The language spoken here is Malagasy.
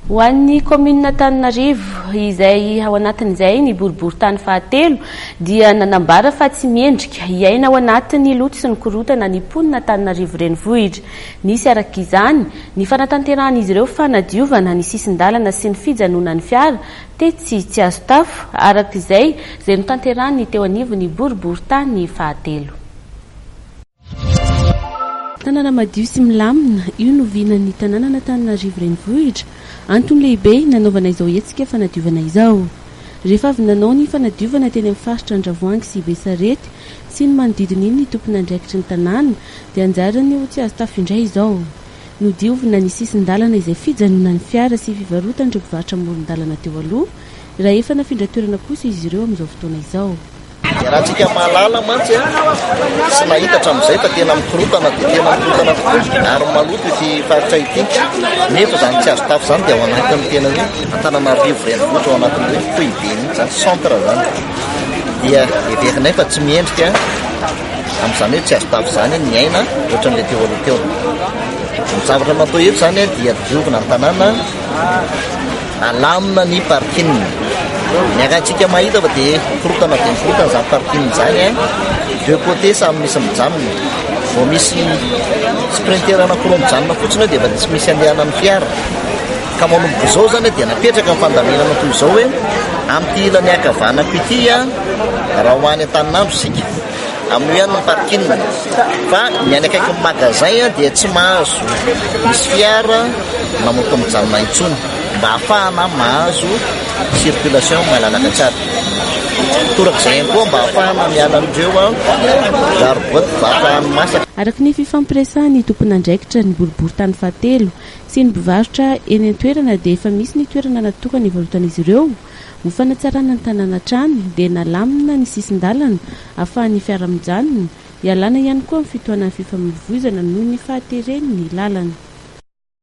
Ho an'ny commune Antananarivo izay ao anatin'izay ny boriboritany fahatelo dia nanambara fa tsy miendrika iaina ao anatin'ny loto sy ny korotana ny ponina Antananarivo renivohitra. Nisy araka izany ny fanatanteran'izy ireo fanadiovana ny sisin-dalana sy ny fijanonan'ny fiara tsy azo tafo araka izay notanterahany teo anivon'ny boriboritany fahatelo. Tanàna madio sy milamina io no vinan'ny tanàna Antananarivo renivohitra. Antony lehibe nanaovana izao hetsika fanadiovana izao. Rehefa avy nanao ny fanadiovana teny amin'ny faritra Andravoahangy sy Besarety sy ny manodidina iny ny tompon'andraikitry ny tanàna dia anjarany ho tsy azo tafindray izao. Nodiovina ny sisin-dalana izay fijanonan'ny fiara sy fivarotan'ireo mpivarotra amoron-dalana teo aloha raha efa nafindra toerana kosa izy ireo amin'izao fotoana izao. Raha tsika mahalala mantsy sy mahitatra amin'izay fa tena mikorotana dia tena mikorotana tokoa ary maloto ity faritra ity nefa zany tsy azo tafo zany dia ao anatin'ny tena hoe Antananarivo renivohitra ao anatin'ny hoe foibe mihitsy zany centre zany dia everinay fa tsy miendrika amin'izany hoe tsy azo tafo zany ny aina ohatran'ilay teo aloha teo. Ny zavatra natao eto zany dia diovina ny tanàna alamina ny parking. Ny akantsika mahita fa dia korotana izany parking izany deux côté samy misy mijanona vao misy sprinter anankiroa mijanona fotsiny dia efa tsy misy andehanan'ny fiara ka manomboka izao zany dia napetraka ny fandaminana toy izao hoe amin'ny ilany akavanako ity raha ho any Antananarivo sika amin'ny ihany ny parking fa ny any akaiky ny magazin dia tsy mahazo misy fiara mamoaka mijanona intsony mba ahafahana mahazo circulation malalaka tsara. Torak'izay koa mba ahafahana miala amin'ireo zariboty mba ahafahany masaka. Araka ny fifampiresahan'ny tompon'andraikitra ny boriboritany fahatelo sy ny mpivarotra eny an-toerana dia efa misy ny toerana natokana ivarotan'izy ireo ho fanatsarana ny tanàna trano dia nalamina ny sisin-dalana ahafahan'ny fiara mijanona ialana ihany koa amin'ny fitohanan'ny fifamoivoizana noho ny fahateren'ny lalana.